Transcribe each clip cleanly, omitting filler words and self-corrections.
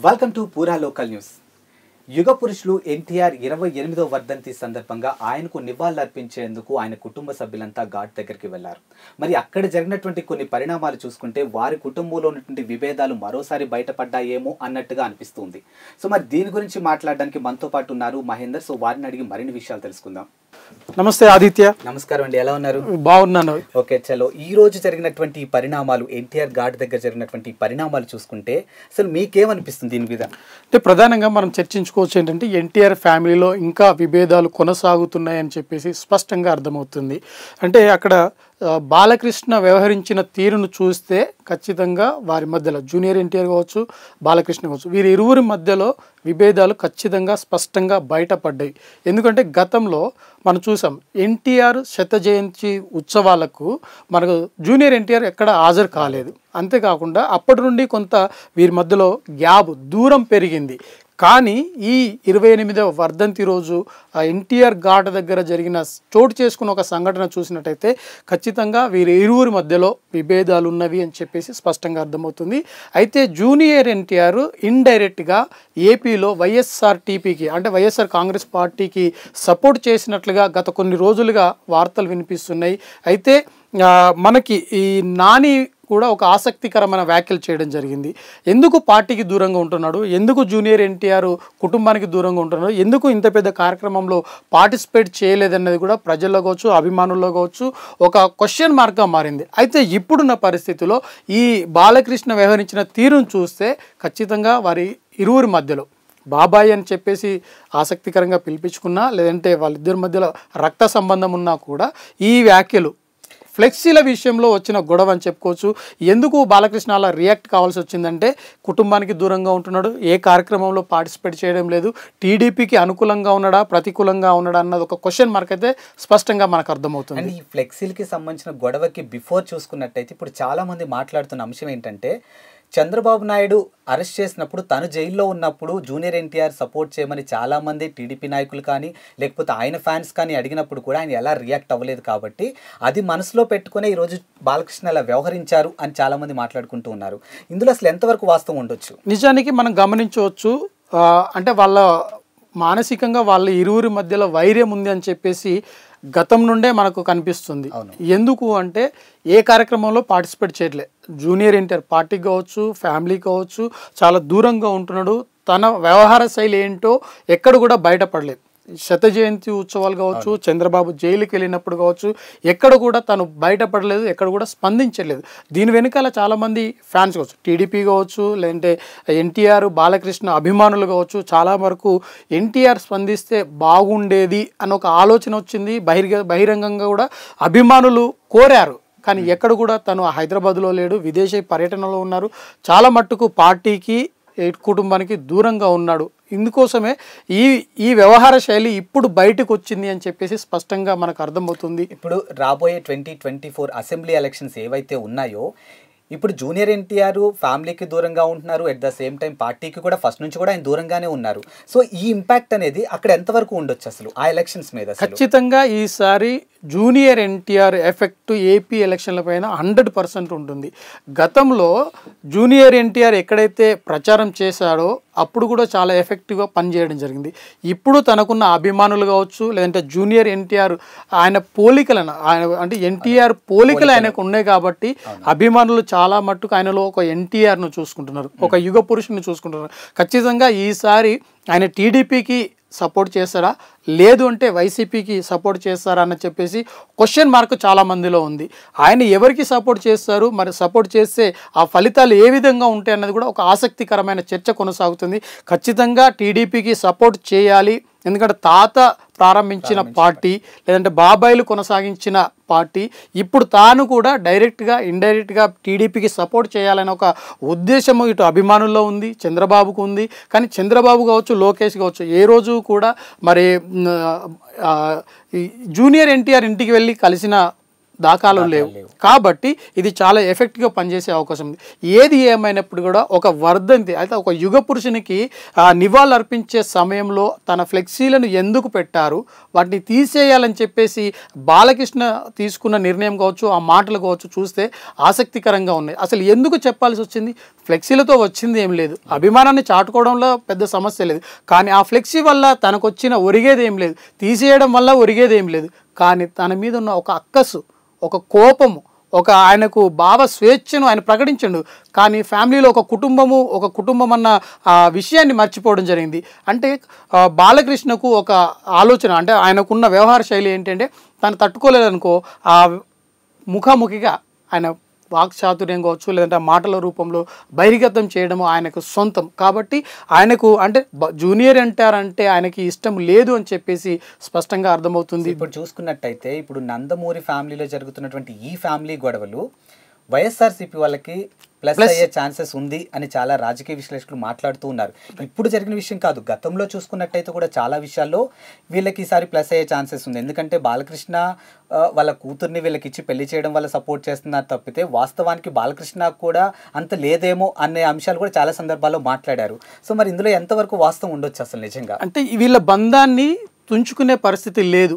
Welcome to పూరా local news. యుగ పురుషులు ఎన్టీఆర్ 28వ వర్ధంతి సందర్భంగా ఆయనకు నివాళులర్పించేందుకు ఆయన కుటుంబ సభ్యులంతా ఘాట్ దగ్గరికి వెళ్లారు. మరి అక్కడ జరిగినటువంటి కొన్ని పరిణామాలు చూసుకుంటే వారి కుటుంబంలో ఉన్నటువంటి విభేదాలు మరోసారి బయటపడ్డాయేమో అన్నట్టుగా అనిపిస్తుంది. సో మరి దీని గురించి మాట్లాడడానికి మనతో పాటు ఉన్నారు మహేందర్. సో వారిని అడిగి మరిన్ని విషయాలు తెలుసుకుందాం. నమస్తే ఆదిత్య. నమస్కారం అండి, ఎలా ఉన్నారు? బాగున్నాను. ఓకే, చలో ఈ రోజు జరిగినటువంటి పరిణామాలు, ఎన్టీఆర్ ఘాట్ దగ్గర జరిగినటువంటి పరిణామాలు చూసుకుంటే అసలు మీకేమనిపిస్తుంది దీని మీద? అంటే ప్రధానంగా మనం చర్చించుకోవచ్చు ఏంటంటే ఎన్టీఆర్ ఫ్యామిలీలో ఇంకా విభేదాలు కొనసాగుతున్నాయని చెప్పేసి స్పష్టంగా అర్థమవుతుంది. అంటే అక్కడ బాలకృష్ణ వ్యవహరించిన తీరును చూస్తే ఖచ్చితంగా వారి మధ్యలో జూనియర్ ఎన్టీఆర్ కావచ్చు, బాలకృష్ణ కావచ్చు, వీరి ఇరువురి మధ్యలో విభేదాలు ఖచ్చితంగా స్పష్టంగా బయటపడ్డాయి. ఎందుకంటే గతంలో మనం చూసాం ఎన్టీఆర్ శత జయంతి ఉత్సవాలకు మనకు జూనియర్ ఎన్టీఆర్ ఎక్కడ హాజరు కాలేదు. అంతేకాకుండా అప్పటి నుండి కొంత వీరి మధ్యలో గ్యాప్ దూరం పెరిగింది. కానీ ఈ 28వ వర్ధంతి రోజు ఎన్టీఆర్ ఘాట్ దగ్గర జరిగిన చోటు చేసుకున్న ఒక సంఘటన చూసినట్టయితే ఖచ్చితంగా వీరి ఇరువురి మధ్యలో విభేదాలు ఉన్నవి అని చెప్పేసి స్పష్టంగా అర్థమవుతుంది. అయితే జూనియర్ ఎన్టీఆర్ ఇండైరెక్ట్గా ఏపీలో వైఎస్ఆర్టీపీకి అంటే వైఎస్ఆర్ కాంగ్రెస్ పార్టీకి సపోర్ట్ చేసినట్లుగా గత కొన్ని రోజులుగా వార్తలు వినిపిస్తున్నాయి. అయితే మనకి ఈ నాని కూడా ఒక ఆసక్తికరమైన వ్యాఖ్యలు చేయడం జరిగింది. ఎందుకు పార్టీకి దూరంగా ఉంటున్నాడు, ఎందుకు జూనియర్ ఎన్టీఆర్ కుటుంబానికి దూరంగా ఉంటున్నాడు, ఎందుకు ఇంత పెద్ద కార్యక్రమంలో పార్టిసిపేట్ చేయలేదన్నది కూడా ప్రజల్లో కావచ్చు, అభిమానుల్లో కావచ్చు ఒక క్వశ్చన్ మార్క్గా మారింది. అయితే ఇప్పుడున్న పరిస్థితిలో ఈ బాలకృష్ణ వ్యవహరించిన తీరును చూస్తే ఖచ్చితంగా వారి ఇరువురి మధ్యలో బాబాయ్ అని చెప్పేసి ఆసక్తికరంగా పిలిపించుకున్నా, లేదంటే వాళ్ళిద్దరి మధ్యలో రక్త సంబంధం ఉన్నా కూడా ఈ వ్యాఖ్యలు ఫ్లెక్సీల విషయంలో వచ్చిన గొడవ అని చెప్పుకోవచ్చు. ఎందుకు బాలకృష్ణ అలా రియాక్ట్ కావాల్సి వచ్చిందంటే కుటుంబానికి దూరంగా ఉంటున్నాడు, ఏ కార్యక్రమంలో పార్టిసిపేట్ చేయడం లేదు, టీడీపీకి అనుకూలంగా ఉన్నాడా ప్రతికూలంగా ఉన్నాడా అన్నది ఒక క్వశ్చన్ మార్క్ అయితే స్పష్టంగా మనకు అర్థమవుతుంది. అండ్ ఈ ఫ్లెక్సీలకి సంబంధించిన గొడవకి బిఫోర్ చూసుకున్నట్టయితే ఇప్పుడు చాలా మంది మాట్లాడుతున్న అంశం ఏంటంటే చంద్రబాబు నాయుడు అరెస్ట్ చేసినప్పుడు తను జైల్లో ఉన్నప్పుడు జూనియర్ ఎన్టీఆర్ సపోర్ట్ చేయమని చాలామంది టీడీపీ నాయకులు కానీ లేకపోతే ఆయన ఫ్యాన్స్ కానీ అడిగినప్పుడు కూడా ఆయన ఎలా రియాక్ట్ అవ్వలేదు. కాబట్టి అది మనసులో పెట్టుకునే ఈరోజు బాలకృష్ణ ఎలా వ్యవహరించారు అని చాలామంది మాట్లాడుకుంటూ ఉన్నారు. ఇందులో అసలు ఎంతవరకు వాస్తవం ఉండొచ్చు? నిజానికి మనం గమనించవచ్చు, అంటే వాళ్ళ మానసికంగా వాళ్ళ ఇరువురి మధ్యలో వైర్యం ఉంది అని చెప్పేసి గతం నుండే మనకు కనిపిస్తుంది. ఎందుకు అంటే ఏ కార్యక్రమంలో పార్టిసిపేట్ చేయట్లే. జూనియర్ ఎన్టీఆర్ పార్టీకి కావచ్చు, ఫ్యామిలీ కావచ్చు చాలా దూరంగా ఉంటున్నాడు. తన వ్యవహార శైలి ఏంటో ఎక్కడ కూడా బయటపడలేదు. శత జయంతి ఉత్సవాలు కావచ్చు, చంద్రబాబు జైలుకి వెళ్ళినప్పుడు కావచ్చు ఎక్కడ కూడా తను బయటపడలేదు, ఎక్కడ కూడా స్పందించలేదు. దీని వెనకాల చాలామంది ఫ్యాన్స్ కావచ్చు, టీడీపీ కావచ్చు, లేదంటే ఎన్టీఆర్ బాలకృష్ణ అభిమానులు కావచ్చు చాలా వరకు ఎన్టీఆర్ స్పందిస్తే బాగుండేది అని ఒక ఆలోచన వచ్చింది. బహిరంగంగా కూడా అభిమానులు కోరారు. కానీ ఎక్కడ కూడా తను హైదరాబాద్లో లేడు, విదేశీ పర్యటనలో ఉన్నారు. చాలా మట్టుకు పార్టీకి కుటుంబానికి దూరంగా ఉన్నాడు. ఇందుకోసమే ఈ వ్యవహార శైలి ఇప్పుడు బయటకు వచ్చింది అని చెప్పేసి స్పష్టంగా మనకు అర్థమవుతుంది. ఇప్పుడు రాబోయే 2024 అసెంబ్లీ ఎలక్షన్స్ ఏవైతే ఉన్నాయో ఇప్పుడు జూనియర్ ఎన్టీఆర్ ఫ్యామిలీకి దూరంగా ఉంటున్నారు, ఎట్ ద సేమ్ టైం పార్టీకి కూడా ఫస్ట్ నుంచి కూడా ఆయన దూరంగానే ఉన్నారు. సో ఈ ఇంపాక్ట్ అనేది అక్కడ ఎంతవరకు ఉండొచ్చు అసలు ఆ ఎలక్షన్స్ మీద? ఖచ్చితంగా ఈసారి జూనియర్ ఎన్టీఆర్ ఎఫెక్ట్ ఏపీ ఎలక్షన్ల పైన 100% ఉంటుంది. గతంలో జూనియర్ ఎన్టీఆర్ ఎక్కడైతే ప్రచారం చేశాడో అప్పుడు కూడా చాలా ఎఫెక్టివ్గా పనిచేయడం జరిగింది. ఇప్పుడు తనకున్న అభిమానులు కావచ్చు, లేదంటే జూనియర్ ఎన్టీఆర్ ఆయన పోలికలను అంటే ఎన్టీఆర్ పోలికలు ఆయనకు ఉన్నాయి కాబట్టి అభిమానులు చాలా మట్టుకు ఆయనలో ఒక ఎన్టీఆర్ను చూసుకుంటున్నారు, ఒక యుగ పురుషుని చూసుకుంటున్నారు. ఖచ్చితంగా ఈసారి ఆయన టీడీపీకి సపోర్ట్ చేస్తారా, లేదు అంటే వైసీపీకి సపోర్ట్ చేస్తారా అని చెప్పేసి క్వశ్చన్ మార్క్ చాలా మందిలో ఉంది. ఆయన ఎవరికి సపోర్ట్ చేస్తారు, మరి సపోర్ట్ చేస్తే ఆ ఫలితాలు ఏ విధంగా ఉంటాయి అన్నది కూడా ఒక ఆసక్తికరమైన చర్చ కొనసాగుతుంది. ఖచ్చితంగా టీడీపీకి సపోర్ట్ చేయాలి, ఎందుకంటే తాత ప్రారంభించిన పార్టీ, లేదంటే బాబాయిలు కొనసాగించిన పార్టీ. ఇప్పుడు తాను కూడా డైరెక్ట్గా ఇండైరెక్ట్గా టీడీపీకి సపోర్ట్ చేయాలనే ఒక ఉద్దేశము ఇటు అభిమానుల్లో ఉంది, చంద్రబాబుకు ఉంది. కానీ చంద్రబాబు కావచ్చు, లోకేష్ కావచ్చు ఏ రోజు కూడా మరి జూనియర్ ఎన్టీఆర్ ఇంటికి వెళ్ళి కలిసిన దాఖలు లేవు. కాబట్టి ఇది చాలా ఎఫెక్ట్గా పనిచేసే అవకాశం ఉంది. ఏది ఏమైనప్పుడు కూడా ఒక వర్ధంతి అయితే ఒక యుగ పురుషునికి నివాళులు అర్పించే సమయంలో తన ఫ్లెక్సీలను ఎందుకు పెట్టారు, వాటిని తీసేయాలని చెప్పేసి బాలకృష్ణ తీసుకున్న నిర్ణయం కావచ్చు, ఆ మాటలు కావచ్చు చూస్తే ఆసక్తికరంగా ఉన్నాయి. అసలు ఎందుకు చెప్పాల్సి వచ్చింది? ఫ్లెక్సీలతో వచ్చింది ఏం లేదు, అభిమానాన్ని చాటుకోవడంలో పెద్ద సమస్య లేదు. కానీ ఆ ఫ్లెక్సీ వల్ల తనకు వచ్చిన ఒరిగేది ఏం లేదు, తీసేయడం వల్ల ఒరిగేది ఏం లేదు. కానీ తన మీద ఉన్న ఒక అక్కసు, ఒక కోపము, ఒక ఆయనకు భావ స్వేచ్ఛను ఆయన ప్రకటించండు. కానీ ఫ్యామిలీలో ఒక కుటుంబం అన్న విషయాన్ని మర్చిపోవడం జరిగింది. అంటే బాలకృష్ణకు ఒక ఆలోచన, అంటే ఆయనకున్న వ్యవహార శైలి ఏంటంటే తను తట్టుకోలేదనుకో ఆ ముఖాముఖిగా ఆయన వాక్చాతుర్యం కావచ్చు, లేదంటే మాటల రూపంలో బహిర్గతం చేయడము ఆయనకు సొంతం. కాబట్టి ఆయనకు అంటే జూనియర్ ఎన్టీఆర్ అంటే ఆయనకి ఇష్టం లేదు అని చెప్పేసి స్పష్టంగా అర్థమవుతుంది. ఇప్పుడు చూసుకున్నట్టయితే ఇప్పుడు నందమూరి ఫ్యామిలీలో జరుగుతున్నటువంటి ఈ ఫ్యామిలీ గొడవలు వైఎస్ఆర్సీపీ వాళ్ళకి ప్లస్ అయ్యే ఛాన్సెస్ ఉంది అని చాలా రాజకీయ విశ్లేషకులు మాట్లాడుతూ ఉన్నారు. ఇప్పుడు జరిగిన విషయం కాదు, గతంలో చూసుకున్నట్టయితే కూడా చాలా విషయాల్లో వీళ్ళకి ఈసారి ప్లస్ అయ్యే ఛాన్సెస్ ఉంది. ఎందుకంటే బాలకృష్ణ వాళ్ళ కూతుర్ని వీళ్ళకి ఇచ్చి పెళ్లి చేయడం వల్ల సపోర్ట్ చేస్తున్నారు తప్పితే వాస్తవానికి బాలకృష్ణ కూడా అంత లేదేమో అనే అంశాలు కూడా చాలా సందర్భాల్లో మాట్లాడారు. సో మరి ఇందులో ఎంతవరకు వాస్తవం ఉండొచ్చు అసలు నిజంగా? అంటే వీళ్ళ బంధాన్ని తుంచుకునే పరిస్థితి లేదు.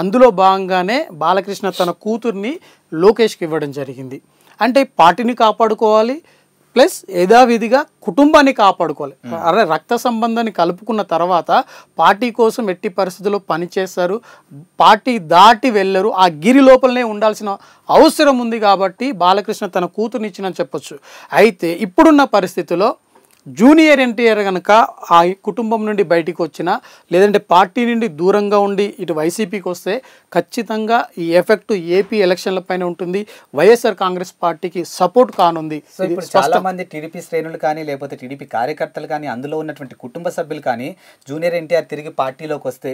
అందులో భాగంగానే బాలకృష్ణ తన కూతుర్ని లోకేష్కి ఇవ్వడం జరిగింది. అంటే పార్టీని కాపాడుకోవాలి, ప్లస్ యథావిధిగా కుటుంబాన్ని కాపాడుకోవాలి. అరే రక్త సంబంధాన్ని కలుపుకున్న తర్వాత పార్టీ కోసం ఎట్టి పరిస్థితుల్లో పనిచేస్తారు, పార్టీ దాటి వెళ్ళరు, ఆ గిరి లోపలనే ఉండాల్సిన అవసరం ఉంది. కాబట్టి బాలకృష్ణ తన కూతుర్ని ఇచ్చినని చెప్పొచ్చు. అయితే ఇప్పుడున్న పరిస్థితిలో జూనియర్ ఎన్టీఆర్ కనుక ఆ కుటుంబం నుండి బయటికి వచ్చినా, లేదంటే పార్టీ నుండి దూరంగా ఉండి ఇటు వైసీపీకి వస్తే ఖచ్చితంగా ఈ ఎఫెక్ట్ ఏపీ ఎలక్షన్ల పైన ఉంటుంది, వైఎస్ఆర్ కాంగ్రెస్ పార్టీకి సపోర్ట్ కానుంది. సో ఇప్పుడు చాలా మంది టీడీపీ శ్రేణులు కానీ లేకపోతే టీడీపీ కార్యకర్తలు కానీ అందులో ఉన్నటువంటి కుటుంబ సభ్యులు కానీ జూనియర్ ఎన్టీఆర్ తిరిగి పార్టీలోకి వస్తే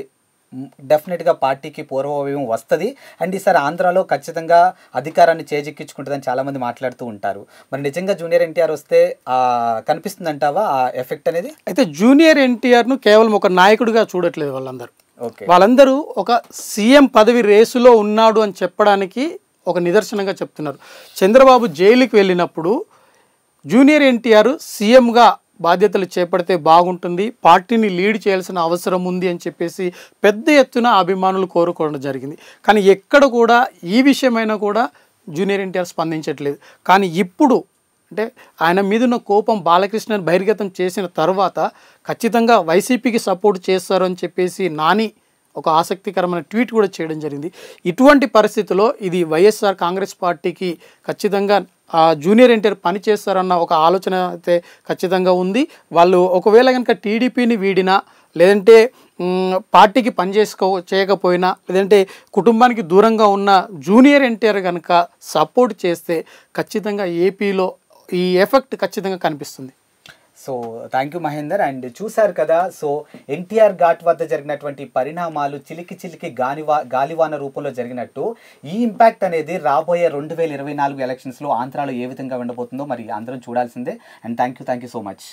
డెఫినెట్గా పార్టీకి పూర్వవైభవం వస్తుంది అండ్ ఈసారి ఆంధ్రాలో ఖచ్చితంగా అధికారాన్ని చేజిక్కించుకుంటుందని చాలామంది మాట్లాడుతూ ఉంటారు. మరి నిజంగా జూనియర్ ఎన్టీఆర్ వస్తే కనిపిస్తుందంటావా ఆ ఎఫెక్ట్ అనేది? అయితే జూనియర్ ఎన్టీఆర్ను కేవలం ఒక నాయకుడిగా చూడట్లేదు వాళ్ళందరూ ఒక సీఎం పదవి రేసులో ఉన్నాడు అని చెప్పడానికి ఒక నిదర్శనంగా చెప్తున్నారు. చంద్రబాబు జైలుకి వెళ్ళినప్పుడు జూనియర్ ఎన్టీఆర్ సీఎంగా బాధ్యతలు చేపడితే బాగుంటుంది, పార్టీని లీడ్ చేయాల్సిన అవసరం ఉంది అని చెప్పేసి పెద్ద ఎత్తున అభిమానులు కోరుకోవడం జరిగింది. కానీ ఎక్కడ కూడా ఈ విషయమైనా కూడా జూనియర్ ఎన్టీఆర్ స్పందించట్లేదు. కానీ ఇప్పుడు అంటే ఆయన మీద ఉన్న కోపం బాలకృష్ణని బహిర్గతం చేసిన తర్వాత ఖచ్చితంగా వైసీపీకి సపోర్ట్ చేస్తారు అని చెప్పేసి నాని ఒక ఆసక్తికరమైన ట్వీట్ కూడా చేయడం జరిగింది. ఇటువంటి పరిస్థితుల్లో ఇది వైఎస్ఆర్ కాంగ్రెస్ పార్టీకి ఖచ్చితంగా జూనియర్ ఎన్టీఆర్ పని చేస్తారన్న ఒక ఆలోచన అయితే ఖచ్చితంగా ఉంది. వాళ్ళు ఒకవేళ కనుక టీడీపీని వీడినా, లేదంటే పార్టీకి చేయకపోయినా, లేదంటే కుటుంబానికి దూరంగా ఉన్న జూనియర్ ఎన్టీఆర్ కనుక సపోర్ట్ చేస్తే ఖచ్చితంగా ఏపీలో ఈ ఎఫెక్ట్ ఖచ్చితంగా కనిపిస్తుంది. So thank you Mahender. And చూశారు కదా, సో ఎన్టీఆర్ ఘాట్ వద్ద జరిగినటువంటి పరిణామాలు చిలికి గాలివాన రూపంలో జరిగినట్టు ఈ ఇంపాక్ట్ అనేది రాబోయే 2024 ఎలక్షన్స్లో ఆంధ్రాలో ఏ విధంగా ఉండబోతుందో మరి అందరం చూడాల్సిందే. And thank you so much.